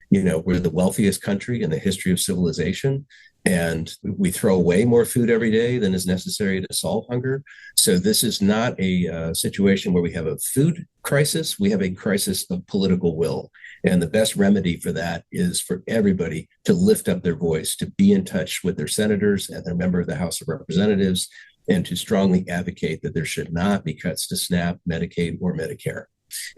We're the wealthiest country in the history of civilization, and we throw away more food every day than is necessary to solve hunger. So this is not a situation where we have a food crisis. We have a crisis of political will. And the best remedy for that is for everybody to lift up their voice, to be in touch with their senators and their member of the House of Representatives, and to strongly advocate that there should not be cuts to SNAP, Medicaid, or Medicare.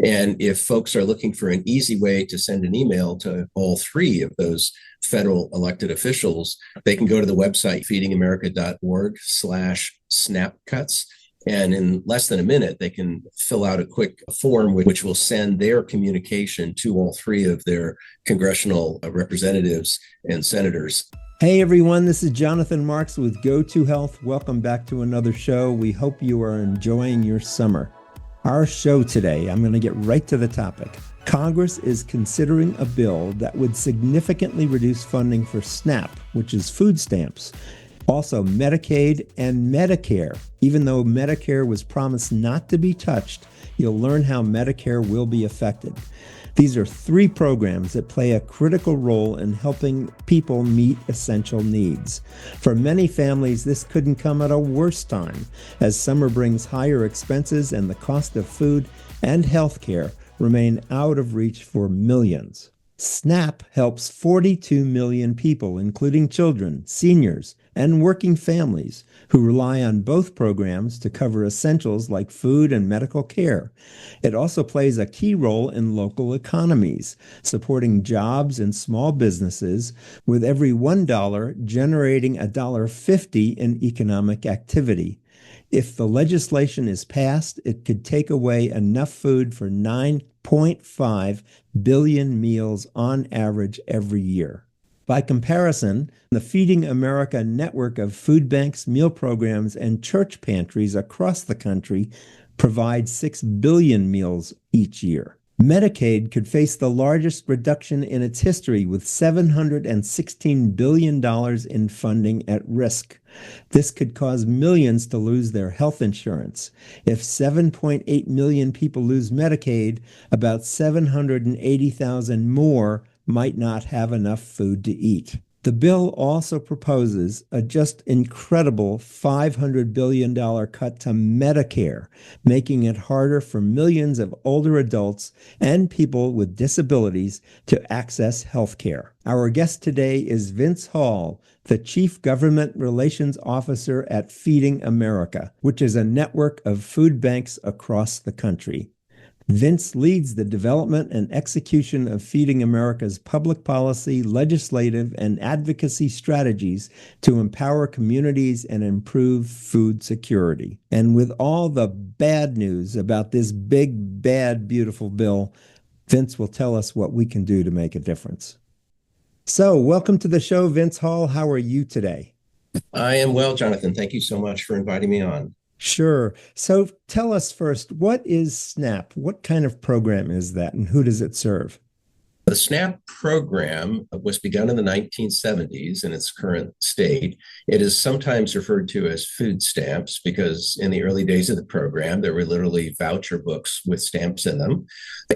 And if folks are looking for an easy way to send an email to all three of those federal elected officials, they can go to the website feedingamerica.org/SNAP cuts. And in less than a minute, they can fill out a quick form which will send their communication to all three of their congressional representatives and senators. Hey everyone, this is Jonathan Marks with Go2 Health. Welcome back to another show. We hope you are enjoying your summer. Our show today, I'm going to get right to the topic. Congress is considering a bill that would significantly reduce funding for SNAP, which is food stamps. Also, Medicaid and Medicare. Even though Medicare was promised not to be touched, you'll learn how Medicare will be affected. These are three programs that play a critical role in helping people meet essential needs. For many families, this couldn't come at a worse time, as summer brings higher expenses and the cost of food and health care remain out of reach for millions. SNAP helps 42 million people, including children, seniors, and working families who rely on both programs to cover essentials like food and medical care. It also plays a key role in local economies, supporting jobs and small businesses, with every $1 generating $1.50 in economic activity. If the legislation is passed, it could take away enough food for 9.5 billion meals on average every year. By comparison, the Feeding America network of food banks, meal programs, and church pantries across the country provide 6 billion meals each year. Medicaid could face the largest reduction in its history, with $716 billion in funding at risk. This could cause millions to lose their health insurance. If 7.8 million people lose Medicaid, about 780,000 more might not have enough food to eat. The bill also proposes a just incredible $500 billion cut to Medicare, making it harder for millions of older adults and people with disabilities to access health care. Our guest today is Vince Hall, the Chief Government Relations Officer at Feeding America, which is a network of food banks across the country. Vince leads the development and execution of Feeding America's public policy, legislative, and advocacy strategies to empower communities and improve food security. And with all the bad news about this big, bad, beautiful bill, Vince will tell us what we can do to make a difference. So, welcome to the show, Vince Hall. How are you today? I am well, Jonathan. Thank you so much for inviting me on. Sure. So tell us first, what is SNAP? What kind of program is that, and who does it serve? The SNAP program was begun in the 1970s in its current state. It is sometimes referred to as food stamps because in the early days of the program, there were literally voucher books with stamps in them.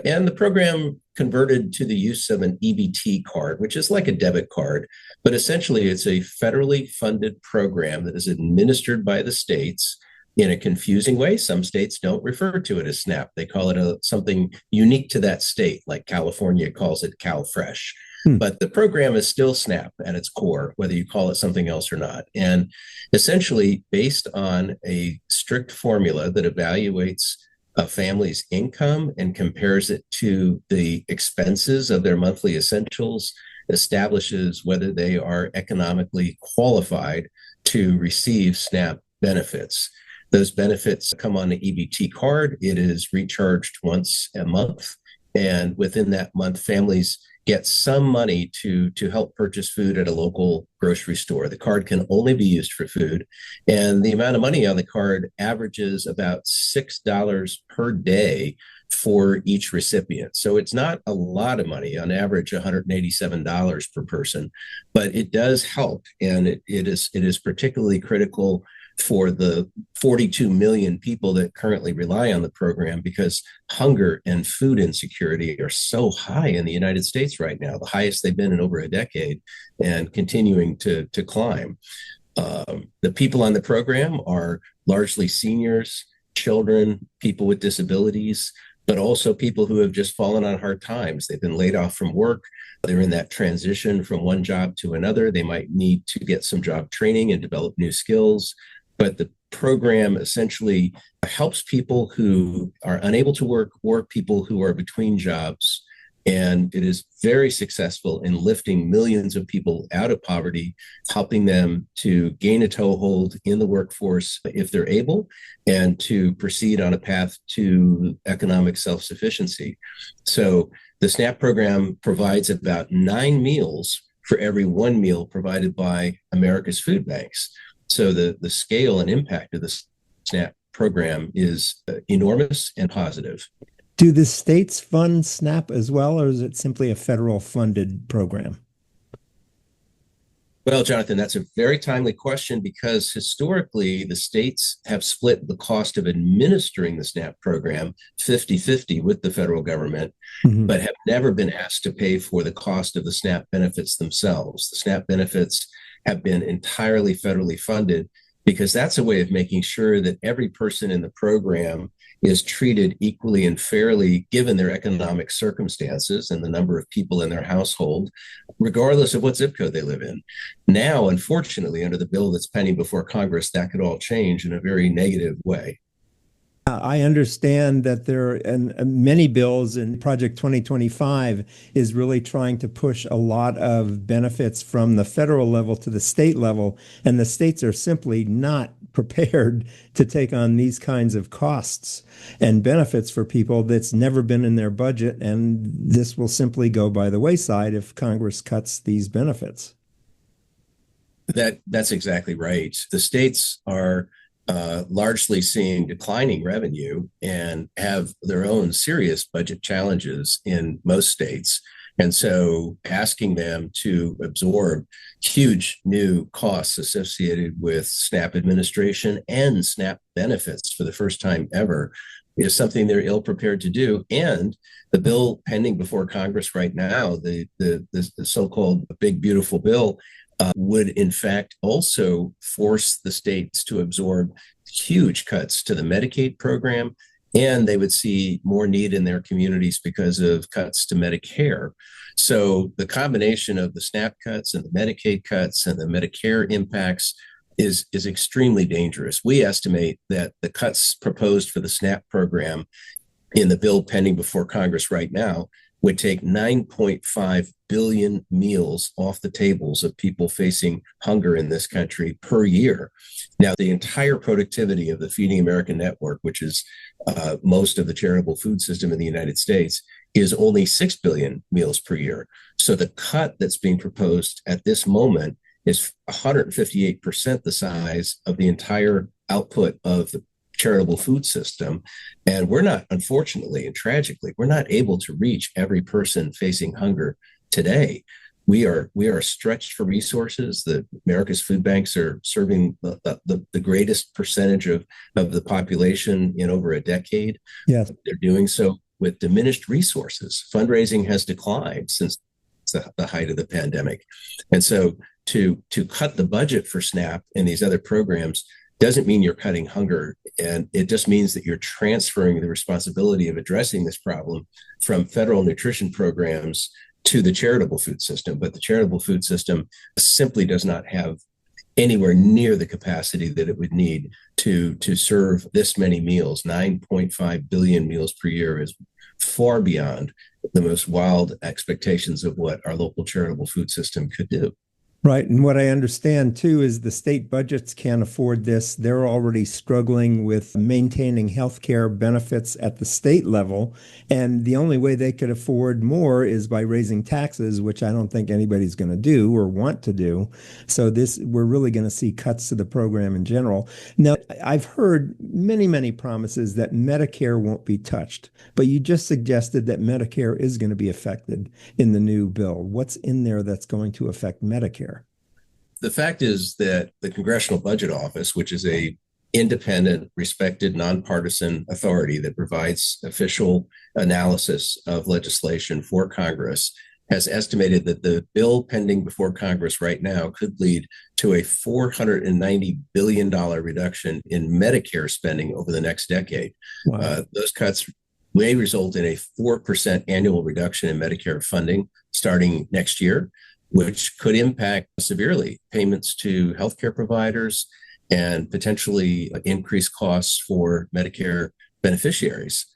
And the program converted to the use of an EBT card, which is like a debit card, but essentially it's a federally funded program that is administered by the states in a confusing way. Some states don't refer to it as SNAP. They call it something unique to that state, like California calls it CalFresh. But the program is still SNAP at its core, whether you call it something else or not. And essentially based on a strict formula that evaluates a family's income and compares it to the expenses of their monthly essentials, establishes whether they are economically qualified to receive SNAP benefits. Those benefits come on the EBT card. It is recharged once a month. And within that month, families get some money to help purchase food at a local grocery store. The card can only be used for food. And the amount of money on the card averages about $6 per day for each recipient. So it's not a lot of money, on average $187 per person, but it does help. And it is particularly critical for the 42 million people that currently rely on the program, because hunger and food insecurity are so high in the United States right now, the highest they've been in over a decade, and continuing to climb. The people on the program are largely seniors, children, people with disabilities, but also people who have just fallen on hard times. They've been laid off from work. They're in that transition from one job to another. They might need to get some job training and develop new skills. But the program essentially helps people who are unable to work or people who are between jobs. And it is very successful in lifting millions of people out of poverty, helping them to gain a toehold in the workforce if they're able, and to proceed on a path to economic self-sufficiency. So the SNAP program provides about 9 meals for every 1 meal provided by America's food banks. So the scale and impact of the SNAP program is enormous and positive. Do the states fund SNAP as well, or is it simply a federal funded program? Well, Jonathan, that's a very timely question, because historically the states have split the cost of administering the SNAP program 50-50 with the federal government, but have never been asked to pay for the cost of the SNAP benefits themselves. The SNAP benefits have been entirely federally funded, because that's a way of making sure that every person in the program is treated equally and fairly given their economic circumstances and the number of people in their household, regardless of what zip code they live in. Now, unfortunately, under the bill that's pending before Congress, that could all change in a very negative way. I understand that there are many bills, and Project 2025 is really trying to push a lot of benefits from the federal level to the state level, and the states are simply not prepared to take on these kinds of costs and benefits for people that's never been in their budget, and this will simply go by the wayside if Congress cuts these benefits. That's exactly right. The states are largely seeing declining revenue and have their own serious budget challenges in most states. And so asking them to absorb huge new costs associated with SNAP administration and SNAP benefits for the first time ever is something they're ill prepared to do. And the bill pending before Congress right now, the so-called Big Beautiful Bill, would in fact also force the states to absorb huge cuts to the Medicaid program, and they would see more need in their communities because of cuts to Medicare. So the combination of the SNAP cuts and the Medicaid cuts and the Medicare impacts is extremely dangerous. We estimate that the cuts proposed for the SNAP program in the bill pending before Congress right now would take 9.5 billion meals off the tables of people facing hunger in this country per year. Now, the entire productivity of the Feeding America network, which is most of the charitable food system in the United States, is only 6 billion meals per year. So the cut that's being proposed at this moment is 158% the size of the entire output of the charitable food system. And we're not, unfortunately and tragically, we're not able to reach every person facing hunger today. We are stretched for resources. The America's food banks are serving the greatest percentage of the population in over a decade. Yes. They're doing so with diminished resources. Fundraising has declined since the height of the pandemic. And so to cut the budget for SNAP and these other programs doesn't mean you're cutting hunger. And it just means that you're transferring the responsibility of addressing this problem from federal nutrition programs to the charitable food system. But the charitable food system simply does not have anywhere near the capacity that it would need to serve this many meals. 9.5 billion meals per year is far beyond the most wild expectations of what our local charitable food system could do. Right. And what I understand, too, is the state budgets can't afford this. They're already struggling with maintaining health care benefits at the state level. And the only way they could afford more is by raising taxes, which I don't think anybody's going to do or want to do. So we're really going to see cuts to the program in general. Now, I've heard many, many promises that Medicare won't be touched, but you just suggested that Medicare is going to be affected in the new bill. What's in there that's going to affect Medicare? The fact is that the Congressional Budget Office, which is a independent, respected, nonpartisan authority that provides official analysis of legislation for Congress, has estimated that the bill pending before Congress right now could lead to a $490 billion reduction in Medicare spending over the next decade. Wow. Those cuts may result in a 4% annual reduction in Medicare funding starting next year, which could impact severely payments to healthcare providers and potentially increase costs for Medicare beneficiaries.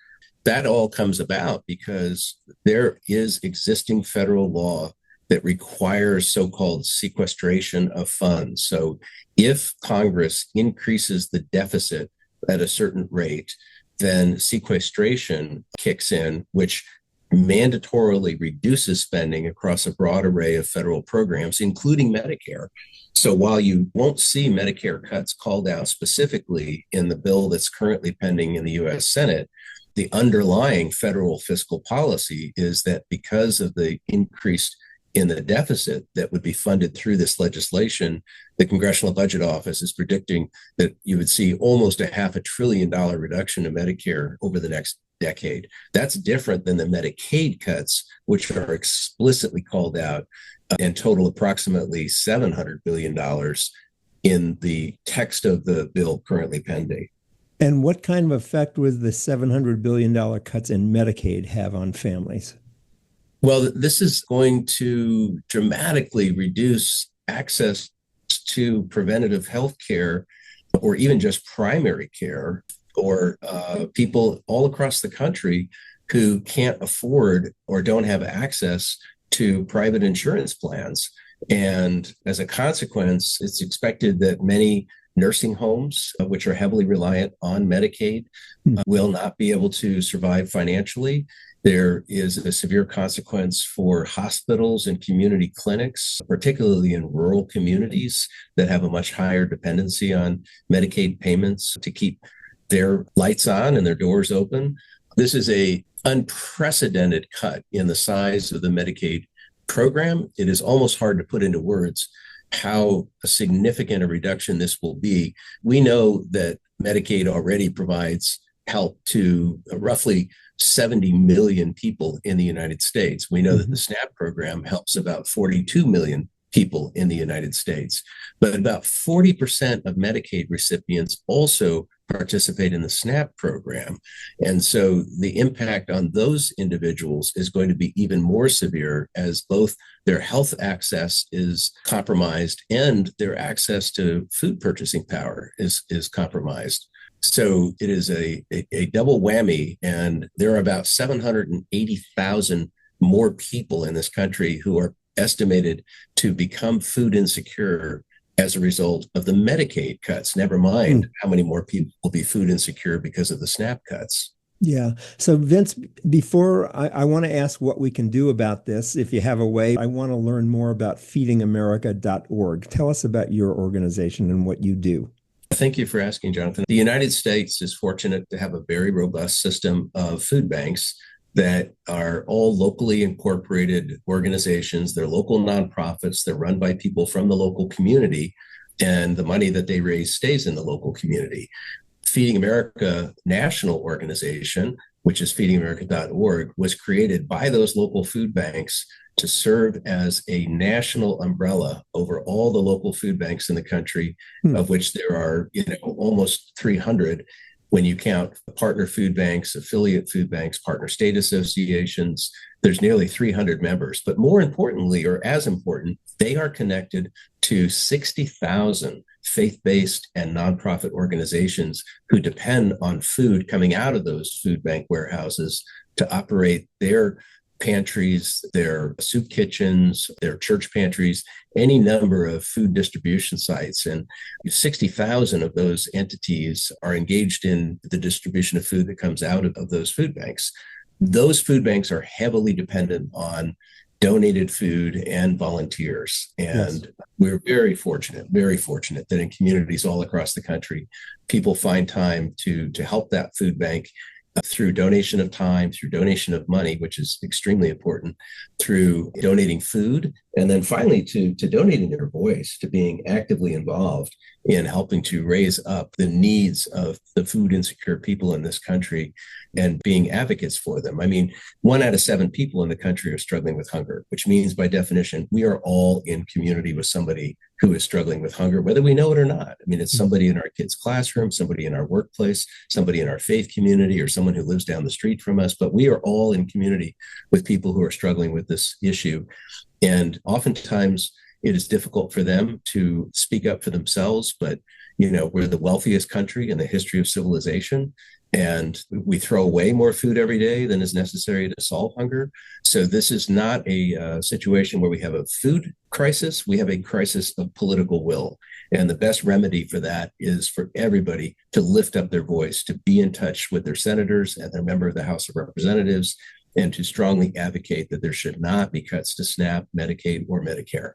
That all comes about because there is existing federal law that requires so-called sequestration of funds. So if Congress increases the deficit at a certain rate, then sequestration kicks in, which mandatorily reduces spending across a broad array of federal programs, including Medicare. So while you won't see Medicare cuts called out specifically in the bill that's currently pending in the U.S. Senate, the underlying federal fiscal policy is that because of the increase in the deficit that would be funded through this legislation, the Congressional Budget Office is predicting that you would see almost a $500 billion reduction in Medicare over the next decade. That's different than the Medicaid cuts, which are explicitly called out and total approximately $700 billion in the text of the bill currently pending. And what kind of effect would the $700 billion cuts in Medicaid have on families? Well, this is going to dramatically reduce access to preventative health care or even just primary care or people all across the country who can't afford or don't have access to private insurance plans. And as a consequence, it's expected that many nursing homes, which are heavily reliant on Medicaid, will not be able to survive financially. There is a severe consequence for hospitals and community clinics, particularly in rural communities that have a much higher dependency on Medicaid payments to keep their lights on and their doors open. This is an unprecedented cut in the size of the Medicaid program. It is almost hard to put into words how significant a reduction this will be. We know that Medicaid already provides help to roughly 70 million people in the United States. We know that the SNAP program helps about 42 million people in the United States, but about 40% of Medicaid recipients also participate in the SNAP program. And so the impact on those individuals is going to be even more severe as both their health access is compromised and their access to food purchasing power is compromised. So it is a double whammy, and there are about 780,000 more people in this country who are estimated to become food insecure as a result of the Medicaid cuts, never mind how many more people will be food insecure because of the SNAP cuts. Yeah. So Vince, before I want to ask what we can do about this, if you have a way, I want to learn more about feedingamerica.org. Tell us about your organization and what you do. Thank you for asking, Jonathan. The United States is fortunate to have a very robust system of food banks that are all locally incorporated organizations. They're local nonprofits. They're run by people from the local community, and the money that they raise stays in the local community. Feeding America national organization, which is feedingamerica.org, was created by those local food banks to serve as a national umbrella over all the local food banks in the country, of which there are, almost 300 when you count partner food banks, affiliate food banks, partner state associations. There's nearly 300 members. But more importantly, or as important, they are connected to 60,000 faith-based and nonprofit organizations who depend on food coming out of those food bank warehouses to operate their pantries, their soup kitchens, their church pantries, any number of food distribution sites. And 60,000 of those entities are engaged in the distribution of food that comes out of those food banks. Those food banks are heavily dependent on donated food and volunteers. And we're very fortunate that in communities all across the country, people find time to help that food bank through donation of time, through donation of money, which is extremely important, through donating food, And then finally, to donating their voice, to being actively involved in helping to raise up the needs of the food insecure people in this country and being advocates for them. I mean, 1 out of 7 people in the country are struggling with hunger, which means by definition, we are all in community with somebody who is struggling with hunger, whether we know it or not. I mean, it's somebody in our kids' classroom, somebody in our workplace, somebody in our faith community, or someone who lives down the street from us. But we are all in community with people who are struggling with this issue. And oftentimes it is difficult for them to speak up for themselves. But, we're the wealthiest country in the history of civilization. And we throw away more food every day than is necessary to solve hunger. So this is not a situation where we have a food crisis. We have a crisis of political will. And the best remedy for that is for everybody to lift up their voice, to be in touch with their senators and their member of the House of Representatives, and to strongly advocate that there should not be cuts to SNAP, Medicaid, or Medicare.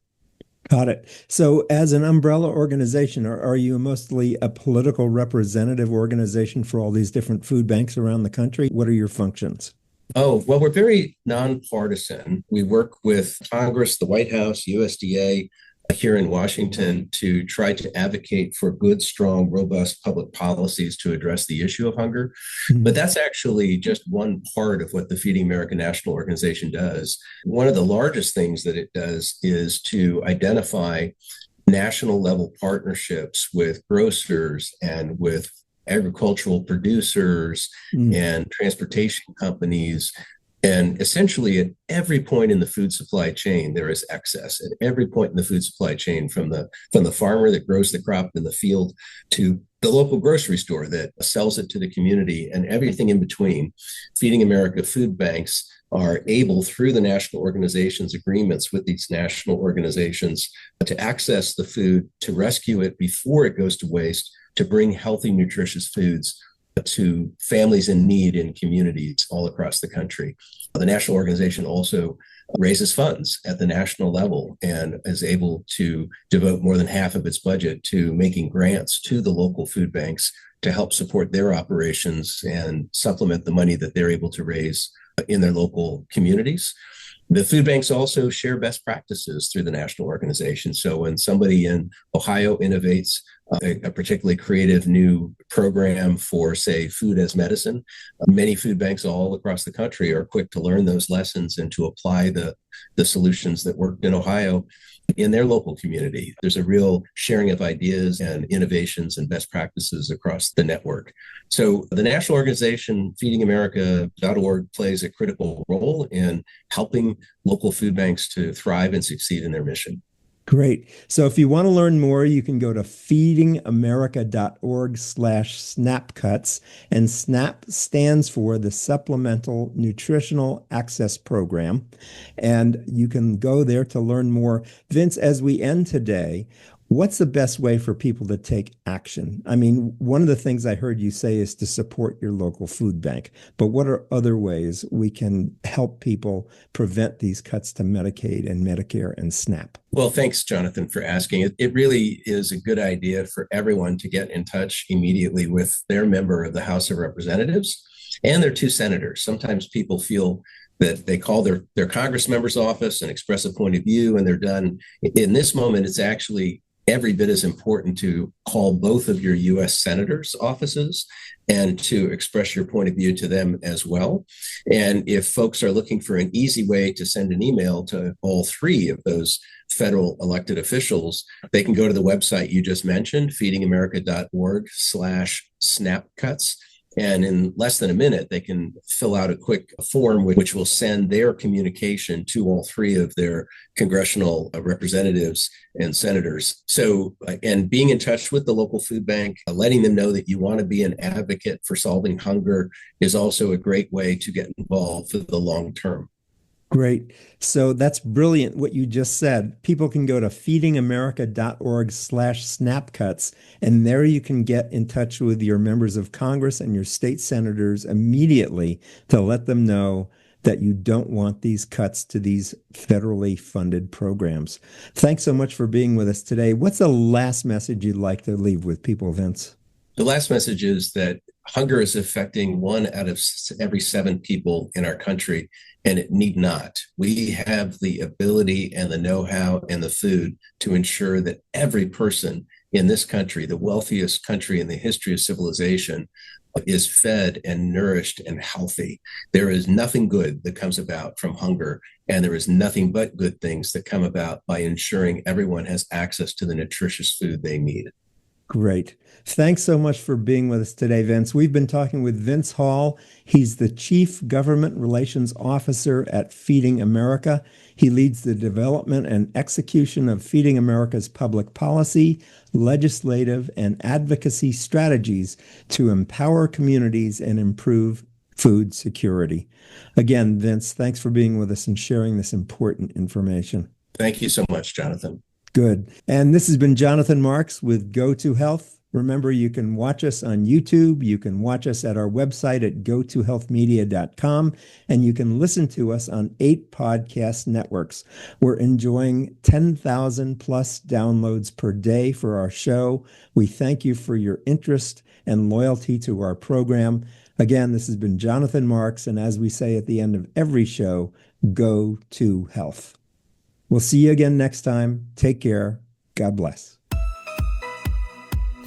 Got it. So as an umbrella organization, are you mostly a political representative organization for all these different food banks around the country? What are your functions? Oh, well, we're very nonpartisan. We work with Congress, the White House, USDA, here in Washington to try to advocate for good, strong, robust public policies to address the issue of hunger. Mm-hmm. But that's actually just one part of what the Feeding America National Organization does. One of the largest things that it does is to identify national level partnerships with grocers and with agricultural producers and transportation companies. And essentially, at every point in the food supply chain, there is excess. At every point in the food supply chain, from the farmer that grows the crop in the field to the local grocery store that sells it to the community, and everything in between, Feeding America food banks are able, through the national organizations' agreements with these national organizations, to access the food, to rescue it before it goes to waste, to bring healthy, nutritious foods to families in need in communities all across the country. The national organization also raises funds at the national level and is able to devote more than half of its budget to making grants to the local food banks to help support their operations and supplement the money that they're able to raise in their local communities. The food banks also share best practices through the national organization. So when somebody in Ohio innovates a particularly creative new program for, say, food as medicine, many food banks all across the country are quick to learn those lessons and to apply the solutions that worked in Ohio in their local community. There's a real sharing of ideas and innovations and best practices across the network. So the national organization, feedingamerica.org, plays a critical role in helping local food banks to thrive and succeed in their mission. Great. So if you want to learn more, you can go to feedingamerica.org/snapcuts, and SNAP stands for the Supplemental Nutritional Access Program. And you can go there to learn more. Vince, as we end today, what's the best way for people to take action? I mean, one of the things I heard you say is to support your local food bank, but what are other ways we can help people prevent these cuts to Medicaid and Medicare and SNAP? Well, thanks, Jonathan, for asking. It really is a good idea for everyone to get in touch immediately with their member of the House of Representatives and their 2 senators. Sometimes people feel that they call their Congress member's office and express a point of view and they're done. In this moment, it's actually every bit as important to call both of your U.S. senators' offices and to express your point of view to them as well. And if folks are looking for an easy way to send an email to all 3 of those federal elected officials, they can go to the website you just mentioned, feedingamerica.org/snapcuts. And in less than a minute, they can fill out a quick form which will send their communication to all 3 of their congressional representatives and senators. So, and being in touch with the local food bank, letting them know that you want to be an advocate for solving hunger is also a great way to get involved for the long term. Great. So that's brilliant what you just said. People can go to feedingamerica.org/snapcuts, and there you can get in touch with your members of Congress and your state senators immediately to let them know that you don't want these cuts to these federally funded programs. Thanks so much for being with us today. What's the last message you'd like to leave with people, Vince? The last message is that hunger is affecting 1 out of every 7 people in our country, and it need not. We have the ability and the know-how and the food to ensure that every person in this country, the wealthiest country in the history of civilization, is fed and nourished and healthy. There is nothing good that comes about from hunger, and there is nothing but good things that come about by ensuring everyone has access to the nutritious food they need. Great. Thanks so much for being with us today, Vince. We've been talking with Vince Hall. He's the Chief Government Relations Officer at Feeding America. He leads the development and execution of Feeding America's public policy, legislative, and advocacy strategies to empower communities and improve food security. Again, Vince, thanks for being with us and sharing this important information. Thank you so much, Jonathan. Good. And this has been Jonathan Marks with Go to Health. Remember, you can watch us on YouTube. You can watch us at our website at gotohealthmedia.com, and you can listen to us on 8 podcast networks. We're enjoying 10,000 plus downloads per day for our show. We thank you for your interest and loyalty to our program. Again, this has been Jonathan Marks, and as we say at the end of every show, go to health. We'll see you again next time. Take care. God bless.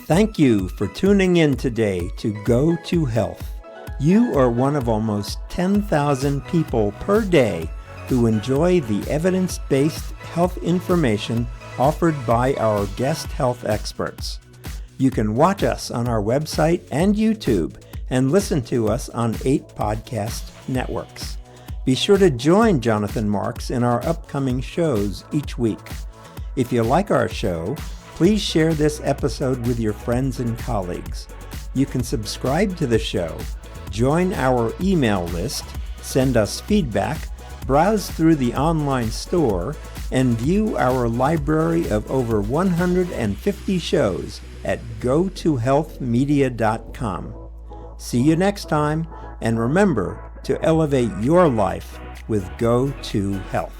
Thank you for tuning in today to Go to Health. You are one of almost 10,000 people per day who enjoy the evidence-based health information offered by our guest health experts. You can watch us on our website and YouTube and listen to us on 8 podcast networks. Be sure to join Jonathan Marks in our upcoming shows each week. If you like our show, please share this episode with your friends and colleagues. You can subscribe to the show, join our email list, send us feedback, browse through the online store, and view our library of over 150 shows at gotohealthmedia.com. See you next time, and remember to elevate your life with Go to Health.